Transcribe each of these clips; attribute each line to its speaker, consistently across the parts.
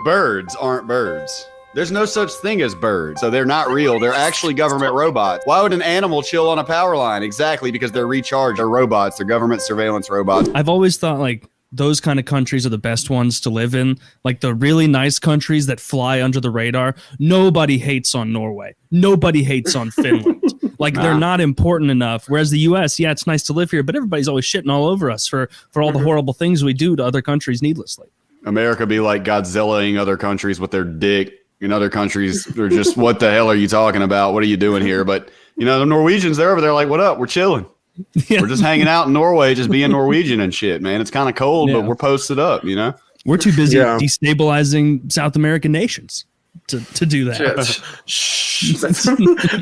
Speaker 1: birds aren't birds. There's no such thing as birds. So they're not real. They're actually government robots. Why would an animal chill on a power line? Exactly, because they're recharged. They're robots. They're government surveillance robots.
Speaker 2: I've always thought like those kind of countries are the best ones to live in. Like the really nice countries that fly under the radar. Nobody hates on Norway. Nobody hates on Finland. Like they're not important enough. Whereas the US, yeah, it's nice to live here, but everybody's always shitting all over us for all the horrible things we do to other countries needlessly.
Speaker 1: America be like Godzilla-ing other countries with their dick. In other countries, they're just, what the hell are you talking about? What are you doing here? But, you know, the Norwegians, they're over there like, what up? We're chilling. Yeah. We're just hanging out in Norway, just being Norwegian and shit, man. It's kind of cold, but we're posted up, you know?
Speaker 2: We're too busy destabilizing South American nations to do that.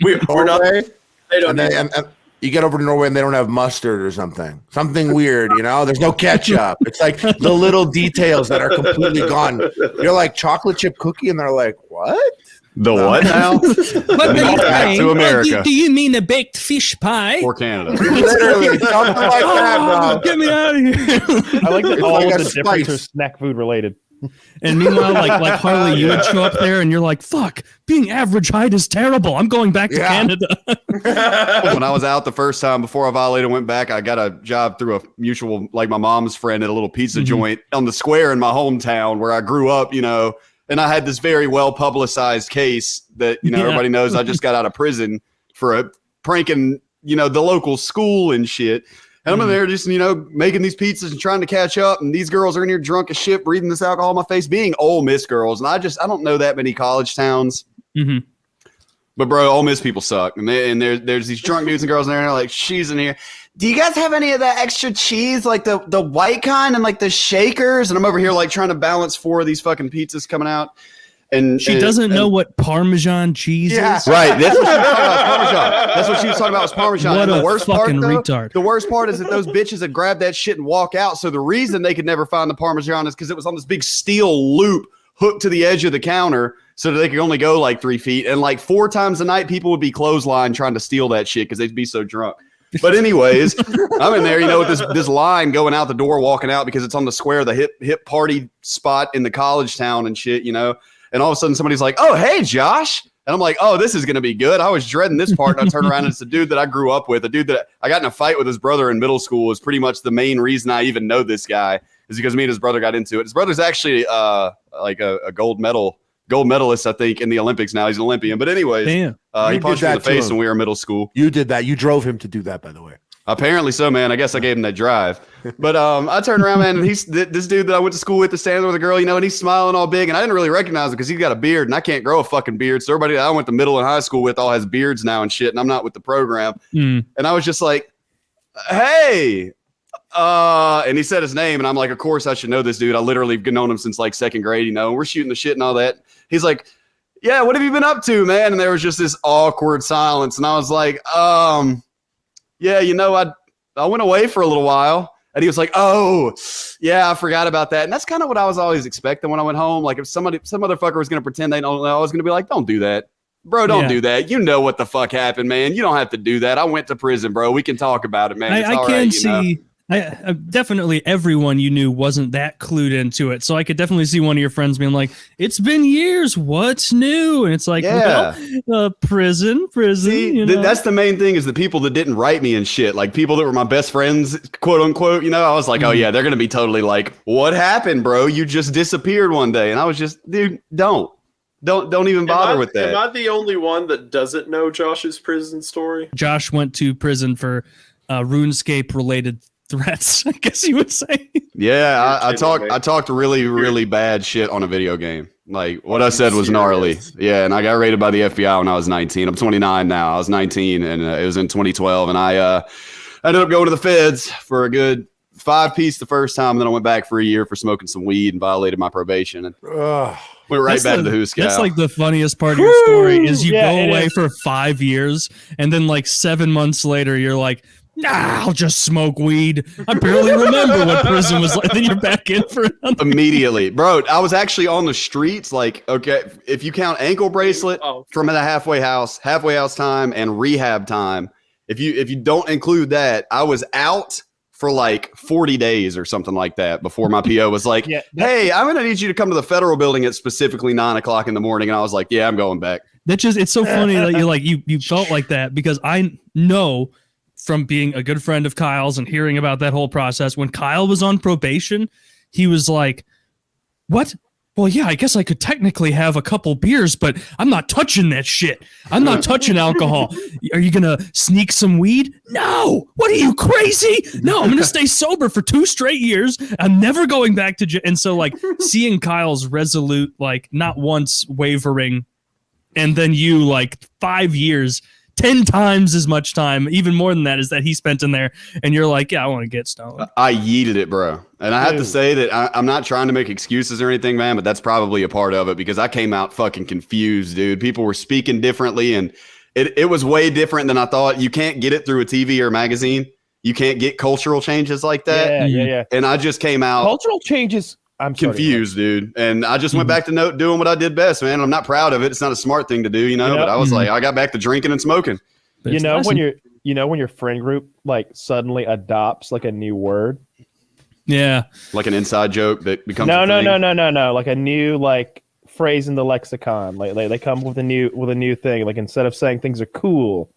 Speaker 3: We're not. They don't. And you get over to Norway and they don't have mustard or something weird, you know, there's no ketchup. It's like the little details that are completely gone. You're like chocolate chip cookie. And they're like, what?
Speaker 1: The what now? Back to America.
Speaker 2: Do you mean a baked fish pie?
Speaker 1: Or Canada.
Speaker 3: Literally, something like that, bro.
Speaker 2: Get me out of here.
Speaker 4: I like that all
Speaker 3: like
Speaker 4: of
Speaker 3: a
Speaker 4: the difference are snack food related.
Speaker 2: And meanwhile, like Harley, you would show up there and you're like, fuck, being average height is terrible. I'm going back to Canada.
Speaker 1: When I was out the first time before I violated and went back, I got a job through a mutual, like my mom's friend at a little pizza joint on the square in my hometown where I grew up, you know, and I had this very well publicized case that, you know, everybody knows I just got out of prison for pranking, you know, the local school and shit. And I'm in there just, you know, making these pizzas and trying to catch up. And these girls are in here drunk as shit, breathing this alcohol in my face, being Ole Miss girls. And I don't know that many college towns. But, bro, Ole Miss people suck. And there's these drunk dudes and girls in there, and they're like, she's in here. Do you guys have any of that extra cheese, like the white kind and like the shakers? And I'm over here like trying to balance 4 of these fucking pizzas coming out. And
Speaker 2: she doesn't know what Parmesan cheese is.
Speaker 1: Right. That's what she was talking about. Parmesan. That's what she was talking about was Parmesan.
Speaker 2: What
Speaker 1: and
Speaker 2: a fucking retard.
Speaker 1: The worst part is that those bitches had grabbed that shit and walk out. So the reason they could never find the Parmesan is because it was on this big steel loop hooked to the edge of the counter so that they could only go like 3 feet. And like 4 times a night, people would be clotheslined trying to steal that shit because they'd be so drunk. But anyways, I'm in there, you know, with this line going out the door, walking out because it's on the square, the hip party spot in the college town and shit, you know. And all of a sudden somebody's like, oh, hey, Josh. And I'm like, oh, this is going to be good. I was dreading this part. And I turn around and it's a dude that I grew up with, a dude that I got in a fight with his brother in middle school is pretty much the main reason I even know this guy is because me and his brother got into it. His brother's actually like a gold medalist, I think, in the Olympics now. He's an Olympian. But anyways, he punched me in the face when we were in middle school.
Speaker 3: You did that. You drove him to do that, by the way.
Speaker 1: Apparently so, man. I guess I gave him that drive. But I turned around, man, and he's this dude that I went to school with, is standing with a girl, you know, and he's smiling all big. And I didn't really recognize him because he's got a beard, and I can't grow a fucking beard. So everybody that I went to middle and high school with all has beards now and shit, and I'm not with the program. And I was just like, hey. And he said his name, and I'm like, of course I should know this dude. I literally have known him since like 2nd grade, you know. We're shooting the shit and all that. He's like, yeah, what have you been up to, man? And there was just this awkward silence. And I was like, yeah, you know, I went away for a little while. And he was like, oh, yeah, I forgot about that. And that's kind of what I was always expecting when I went home. Like if some motherfucker was going to pretend they don't know, I was going to be like, don't do that. Bro, don't do that. You know what the fuck happened, man. You don't have to do that. I went to prison, bro. We can talk about it, man.
Speaker 2: I can see. I definitely everyone you knew wasn't that clued into it. So I could definitely see one of your friends being like, it's been years. What's new? And it's like, prison.
Speaker 1: See,
Speaker 2: you know?
Speaker 1: That's the main thing is the people that didn't write me and shit. Like people that were my best friends, quote unquote, you know, I was like, oh yeah, they're going to be totally like, what happened, bro? You just disappeared one day. And I was just, dude, don't even bother with that.
Speaker 5: Am I the only one that doesn't know Josh's prison story?
Speaker 2: Josh went to prison for RuneScape related threats, I guess you would say.
Speaker 1: Yeah, I talked really, really bad shit on a video game. Like what I said was gnarly. Yeah, and I got raided by the FBI when I was 19. I'm 29 now. I was 19, and it was in 2012, and I ended up going to the feds for a good 5-piece the first time. Then I went back for a year for smoking some weed and violated my probation. And went right back to the Hooscow.
Speaker 2: That's like the funniest part of your story is you go away for 5 years, and then like 7 months later, you're like, I'll just smoke weed. I barely remember what prison was like. Then you're back in for another
Speaker 1: immediately. Bro, I was actually on the streets. Like, okay, if you count ankle bracelet from the halfway house time, and rehab time, if you don't include that, I was out for like 40 days or something like that before my PO was like, hey, I'm going to need you to come to the federal building at specifically 9:00 in the morning. And I was like, yeah, I'm going back.
Speaker 2: It's so funny that you're like, you felt like that, because I know from being a good friend of Kyle's and hearing about that whole process, when Kyle was on probation, he was like, what? Well, yeah, I guess I could technically have a couple beers, but I'm not touching that shit. I'm not touching alcohol. Are you going to sneak some weed? No. What are you, crazy? No, I'm going to stay sober for 2 straight years. I'm never going back to jail. And so, like, seeing Kyle's resolute, like, not once wavering, and then you, like, 5 years, 10 times as much time, even more than that, is that he spent in there, and you're like, yeah, I want to get stoned.
Speaker 1: I yeeted it, bro. And I have to say that I'm not trying to make excuses or anything, man, but that's probably a part of it, because I came out fucking confused, dude. People were speaking differently, and it was way different than I thought. You can't get it through a TV or a magazine. You can't get cultural changes like that.
Speaker 4: Yeah.
Speaker 1: And I just came out
Speaker 4: Cultural changes. I'm
Speaker 1: confused, dude. And I just went back to doing what I did best, man. I'm not proud of it. It's not a smart thing to do, you know, but I was like, I got back to drinking and smoking.
Speaker 4: You know, when your friend group like suddenly adopts like a new word.
Speaker 2: Yeah.
Speaker 1: Like an inside joke that becomes
Speaker 4: No. Like a new like phrase in the lexicon. Like they come with a new thing. Like instead of saying things are cool,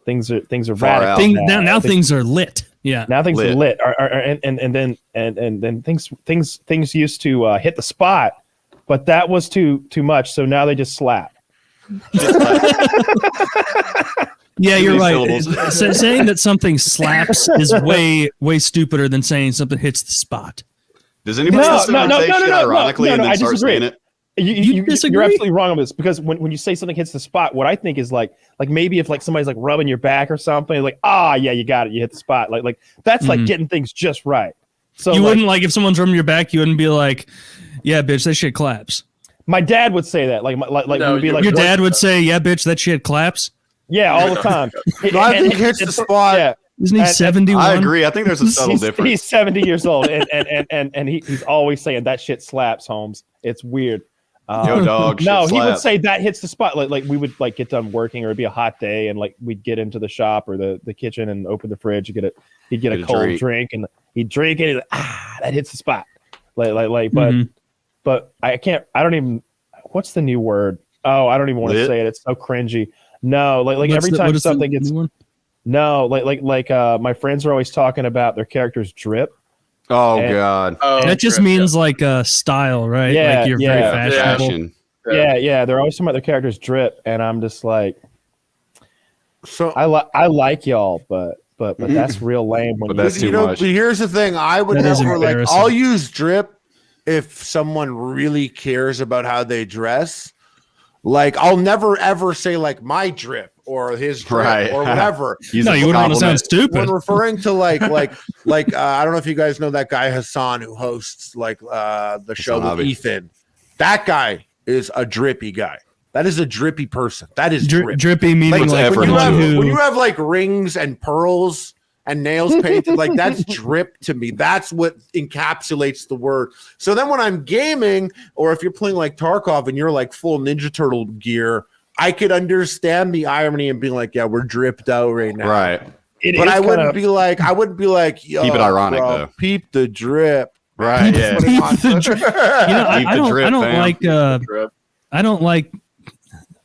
Speaker 4: things are
Speaker 1: Far
Speaker 4: radical.
Speaker 1: out.
Speaker 2: Now things are lit. Yeah.
Speaker 4: Now things are lit. And then things used to hit the spot, but that was too much. So now they just slap.
Speaker 2: Yeah, you're right. Saying that something slaps is way stupider than saying something hits the spot.
Speaker 1: Does anybody listen to say shit ironically and then start saying it?
Speaker 2: You disagree?
Speaker 4: You're absolutely wrong on this, because when you say something hits the spot, what I think is like maybe if like somebody's like rubbing your back or something, like, yeah, you got it, you hit the spot. Like that's like getting things just right. So
Speaker 2: you wouldn't like if someone's rubbing your back, you wouldn't be like, yeah, bitch, that shit claps.
Speaker 4: My dad would say that. Would be like
Speaker 2: your dad would say, yeah, bitch, that shit claps.
Speaker 4: Yeah, all the time.
Speaker 3: I think hits the spot.
Speaker 4: Yeah.
Speaker 2: Isn't he 71?
Speaker 1: I agree. I think there's a subtle difference.
Speaker 4: He's 70 years old, and he's always saying that shit slaps, Holmes. It's weird.
Speaker 1: Yo, dog.
Speaker 4: No,
Speaker 1: shit
Speaker 4: he would
Speaker 1: slap.
Speaker 4: say that hits the spot. Like we would like get done working, or it'd be a hot day, and like we'd get into the shop or the kitchen and open the fridge. He'd get a cold drink, and he'd drink it. And that hits the spot. But I can't. I don't even. What's the new word? Oh, I don't even want to say it. It's so cringy. No, like every time something gets. No, like my friends are always talking about their characters drip.
Speaker 1: Oh God!
Speaker 2: That just means like style, right?
Speaker 4: Yeah,
Speaker 2: like you're very fashionable.
Speaker 1: Fashion.
Speaker 4: Yeah. They're always talking about their characters drip, and I'm just like,
Speaker 3: so
Speaker 4: I like y'all, but that's real lame. When
Speaker 1: But that's too much.
Speaker 3: But here's the thing: I would
Speaker 2: That is
Speaker 3: never like.
Speaker 2: embarrassing.
Speaker 3: I'll use drip if someone really cares about how they dress. Like I'll never ever say like my drip or his drip or whatever.
Speaker 2: No, you wouldn't want to sound stupid.
Speaker 3: When referring to like I don't know if you guys know that guy Hassan who hosts like the show with
Speaker 1: Abi.
Speaker 3: Ethan. That guy is a drippy guy. That is a drippy person. That is drip.
Speaker 2: Drippy meaning like
Speaker 1: effort.
Speaker 3: When you have like rings and pearls and nails painted, like that's drip to me. That's what encapsulates the word. So then when I'm gaming, or if you're playing like Tarkov and you're like full Ninja Turtle gear, I could understand the irony and being like, yeah, we're dripped out right now.
Speaker 1: Right.
Speaker 3: But I wouldn't be like, yo,
Speaker 1: Keep it ironic,
Speaker 3: bro,
Speaker 1: though.
Speaker 3: Peep the drip.
Speaker 1: Right. Yeah.
Speaker 2: I don't like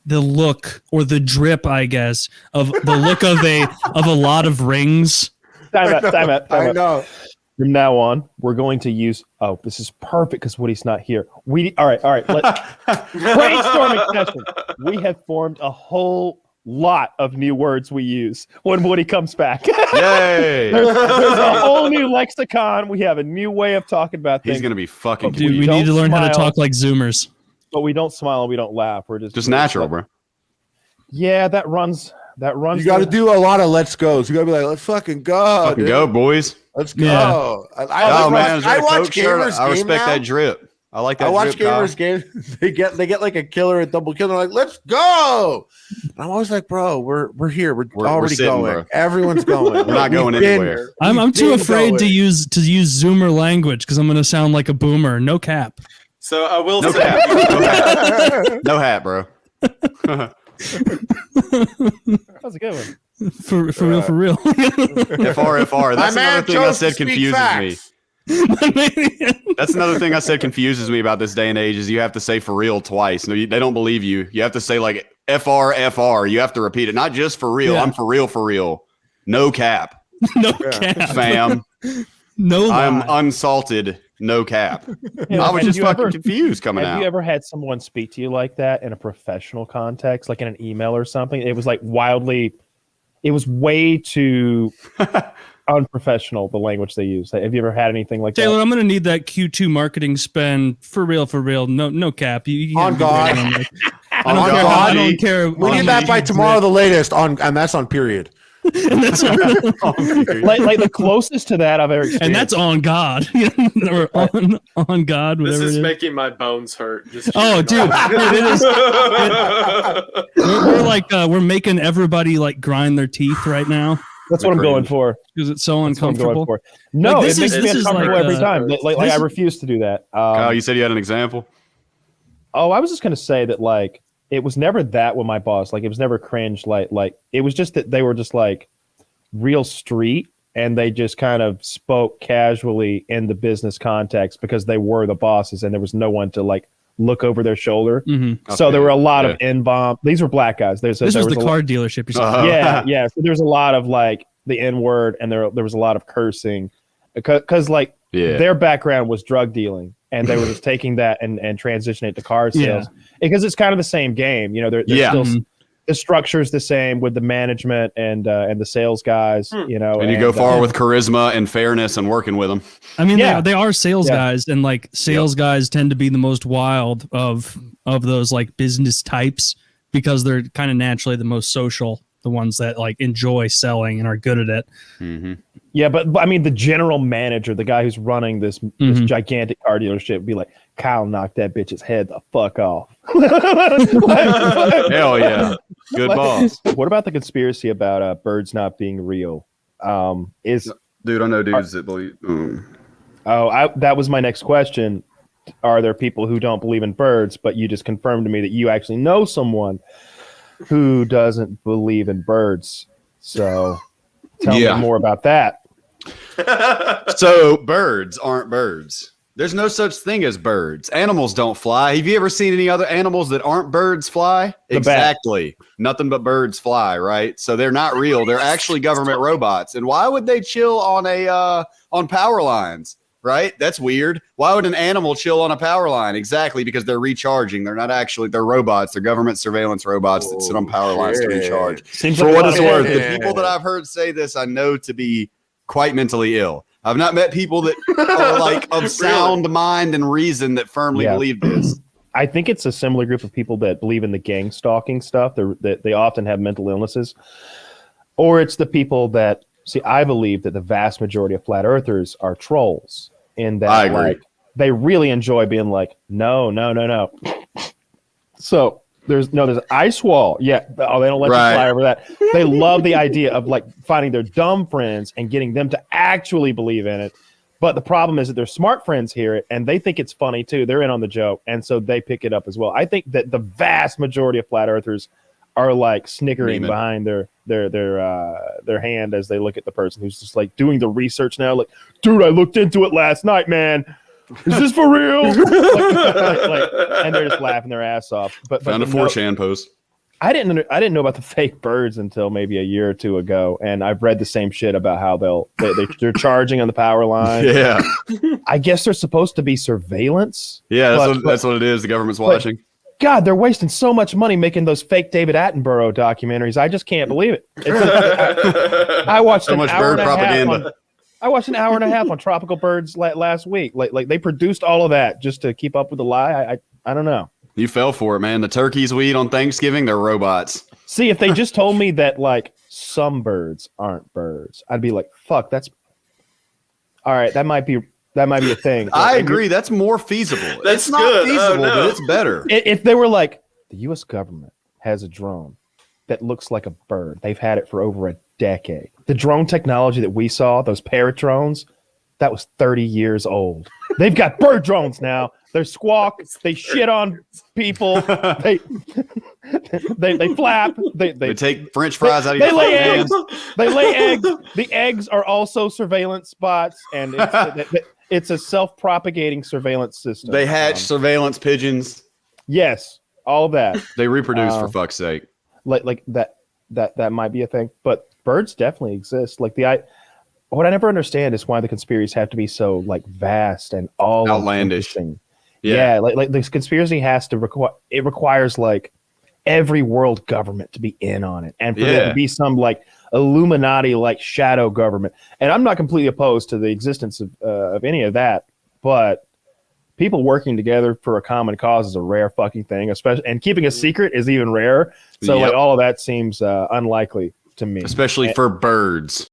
Speaker 2: the look or the drip, I guess, of the look of a lot of rings.
Speaker 4: Time out.
Speaker 3: I know.
Speaker 4: From now on, we're going to use. Oh, this is perfect because Woody's not here. All right. Let's brainstorming session. We have formed a whole lot of new words we use when Woody comes back.
Speaker 1: Yay!
Speaker 4: there's a whole new lexicon. We have a new way of talking about things.
Speaker 1: He's gonna be fucking.
Speaker 2: Dude, we need to learn how to talk like Zoomers.
Speaker 4: But we don't smile and we don't laugh. We're just
Speaker 1: natural, bro.
Speaker 4: Yeah, that runs.
Speaker 3: You got to do a lot of let's goes. You got to be like, let's fucking go.
Speaker 1: Fucking go, boys.
Speaker 3: Let's go.
Speaker 2: Yeah.
Speaker 3: I watch gamers.
Speaker 1: I respect that drip. I like that.
Speaker 3: I watch
Speaker 1: drip,
Speaker 3: gamers games. They get like a killer, a double kill. They're like, let's go. And I'm always like, bro, we're here. We're already
Speaker 1: sitting,
Speaker 3: going.
Speaker 1: bro.
Speaker 3: Everyone's going.
Speaker 1: We're not going anywhere.
Speaker 2: I'm too afraid to use Zoomer language because I'm going to sound like a boomer. No cap.
Speaker 5: So I will
Speaker 1: No
Speaker 5: say,
Speaker 1: cap. No hat, bro.
Speaker 4: That's a good one.
Speaker 2: For real, for real.
Speaker 1: FR. That's
Speaker 3: My man
Speaker 1: another thing I
Speaker 3: chose to
Speaker 1: said
Speaker 3: speak
Speaker 1: confuses me.
Speaker 3: facts.
Speaker 1: That's another thing I said confuses me about this day and age is you have to say for real twice. No, they don't believe you. You have to say like FR. You have to repeat it, not just for real.
Speaker 2: Yeah.
Speaker 1: I'm for real, for real. No cap,
Speaker 2: No cap.
Speaker 1: fam.
Speaker 2: No lie.
Speaker 1: I'm unsalted. No cap. I was
Speaker 4: Have
Speaker 1: just
Speaker 4: you
Speaker 1: fucking
Speaker 4: ever-
Speaker 1: confused coming
Speaker 4: Have
Speaker 1: out.
Speaker 4: you ever had someone speak to you like that in a professional context, like in an email or something? It was like it was way too unprofessional, the language they use. Have you ever had anything like
Speaker 2: Taylor,
Speaker 4: that?
Speaker 2: I'm gonna need that Q2 marketing spend for real, for real. No cap. You
Speaker 3: On
Speaker 2: can't be
Speaker 3: God.
Speaker 2: waiting on that.
Speaker 1: On
Speaker 2: I don't care.
Speaker 1: God.
Speaker 2: I don't care.
Speaker 3: We need that by tomorrow, the latest. And that's on period.
Speaker 2: And that's on,
Speaker 4: like the closest to that I've ever experienced.
Speaker 2: and that's on God. Or on God,
Speaker 5: This
Speaker 2: whatever
Speaker 5: is
Speaker 2: it is.
Speaker 5: making my bones hurt. Just
Speaker 2: Oh, dude, it is. We're like we're making everybody like grind their teeth right now
Speaker 4: That's what I'm going for.
Speaker 2: because it's so
Speaker 4: That's what I'm going
Speaker 2: uncomfortable.
Speaker 4: for. No,
Speaker 2: Like, this
Speaker 4: it makes
Speaker 2: is-
Speaker 4: me
Speaker 2: this is
Speaker 4: uncomfortable
Speaker 2: like,
Speaker 4: every time. Like I
Speaker 2: this-
Speaker 4: refuse to do that.
Speaker 1: Kyle, you said you had an example.
Speaker 4: Oh, I was just gonna say that like it was never that with my boss. Like it was never cringe. Like it was just that they were just like real street and they just kind of spoke casually in the business context because they were the bosses and there was no one to like look over their shoulder.
Speaker 2: Mhm.
Speaker 4: So there were a lot
Speaker 1: Yeah.
Speaker 4: of N-bomb. These were black guys.
Speaker 2: This
Speaker 4: there
Speaker 2: was the
Speaker 4: a lot-
Speaker 2: car dealership. You're saying.
Speaker 1: Uh-huh.
Speaker 4: yeah. So there's a lot of like the N-word and there was a lot of cursing because like
Speaker 1: Yeah.
Speaker 4: their background was drug dealing and they were just taking that and transitioning it to car sales because it's kind of the same game. You know, they're
Speaker 1: Yeah.
Speaker 4: still
Speaker 2: Mhm.
Speaker 4: the structure's the same with the management and the sales guys, you know.
Speaker 1: And you go far with charisma and fairness and working with them.
Speaker 2: I mean,
Speaker 4: Yeah.
Speaker 2: they are sales
Speaker 4: Yeah.
Speaker 2: guys, and like sales guys tend to be the most wild of those like business types because they're kind of naturally the most social, the ones that like enjoy selling and are good at it.
Speaker 1: Mm-hmm.
Speaker 4: Yeah, but I mean the general manager, the guy who's running this
Speaker 2: Mhm.
Speaker 4: gigantic car dealership would be like, Kyle knocked that bitch's head the fuck off.
Speaker 1: Hell yeah. Good boss.
Speaker 4: What about the conspiracy about birds not being real?
Speaker 1: Dude, I know dudes that believe.
Speaker 4: That was my next question. Are there people who don't believe in birds, but you just confirmed to me that you actually know someone who doesn't believe in birds? So tell
Speaker 1: Yeah.
Speaker 4: me more about that.
Speaker 1: So birds aren't birds. There's no such thing as birds. Animals don't fly. Have you ever seen any other animals that aren't birds fly?
Speaker 4: The bat.
Speaker 1: Exactly. Nothing but birds fly, right? So they're not real. They're actually government robots. And why would they chill on on power lines? Right? That's weird. Why would an animal chill on a power line? Exactly, because they're recharging. They're not actually, they're robots. They're government surveillance robots that sit on power lines to recharge.
Speaker 4: Seems
Speaker 1: For
Speaker 4: like
Speaker 1: what
Speaker 4: a
Speaker 1: it's
Speaker 4: lot of-
Speaker 1: worth, the people that I've heard say this, I know to be quite mentally ill. I've not met people that are like of sound mind and reason that firmly
Speaker 4: Yeah.
Speaker 1: believe this.
Speaker 4: I think it's a similar group of people that believe in the gang stalking stuff. They often have mental illnesses, or it's the people that see. I believe that the vast majority of flat earthers are trolls. In that,
Speaker 1: I agree.
Speaker 4: like, they really enjoy being like, no. So there's an ice wall. Yeah. Oh, they don't let
Speaker 1: Right.
Speaker 4: you fly over that. They love the idea of like finding their dumb friends and getting them to actually believe in it. But the problem is that their smart friends hear it and they think it's funny too. They're in on the joke. And so they pick it up as well. I think that the vast majority of flat earthers are like snickering
Speaker 1: Meme it.
Speaker 4: behind their hand as they look at the person who's just like doing the research now. Like, dude, I looked into it last night, man. Is this for real? And they're just laughing their ass off. But
Speaker 1: Found a
Speaker 4: no,
Speaker 1: 4chan post.
Speaker 4: I didn't know about the fake birds until maybe a year or two ago, and I've read the same shit about how they're charging on the power line.
Speaker 1: Yeah.
Speaker 4: I guess there's supposed to be surveillance.
Speaker 1: Yeah,
Speaker 4: But-
Speaker 1: that's what it is. The government's watching.
Speaker 4: God, they're wasting so much money making those fake David Attenborough documentaries. I just can't believe it. I watched
Speaker 1: So
Speaker 4: an
Speaker 1: much
Speaker 4: hour
Speaker 1: bird
Speaker 4: and a half
Speaker 1: propaganda.
Speaker 4: I watched an hour and a half on tropical birds last week. Like they produced all of that just to keep up with the lie. I don't know.
Speaker 1: You fell for it, man. The turkeys we eat on Thanksgiving, they're robots.
Speaker 4: See, if they just told me that like some birds aren't birds, I'd be like, fuck, that's all right. That might be a thing.
Speaker 1: I
Speaker 4: Like,
Speaker 1: agree. That's more feasible.
Speaker 5: That's
Speaker 1: it's not
Speaker 5: good. Oh,
Speaker 1: feasible,
Speaker 5: no.
Speaker 1: but it's better.
Speaker 4: If they were like, the U.S. government has a drone that looks like a bird. They've had it for over a decade. The drone technology that we saw, those parrot drones, that was 30 years old. They've got bird drones now. They squawk. They shit on people. They flap.
Speaker 1: They take French fries out of
Speaker 4: they
Speaker 1: your
Speaker 4: lay
Speaker 1: fucking
Speaker 4: eggs.
Speaker 1: hands.
Speaker 4: They lay eggs. The eggs are also surveillance spots, and it's a self-propagating surveillance system.
Speaker 1: They hatch surveillance pigeons.
Speaker 4: Yes, all of that.
Speaker 1: They reproduce for fuck's sake.
Speaker 4: Like that might be a thing, but birds definitely exist. Like what I never understand is why the conspiracies have to be so like vast and all
Speaker 1: Outlandish.
Speaker 4: Yeah, like this conspiracy has to requires like every world government to be in on it, and for there to be some like Illuminati like shadow government. And I'm not completely opposed to the existence of any of that, but people working together for a common cause is a rare fucking thing, especially, and keeping a secret is even rarer. So like all of that seems unlikely to me,
Speaker 1: especially for birds.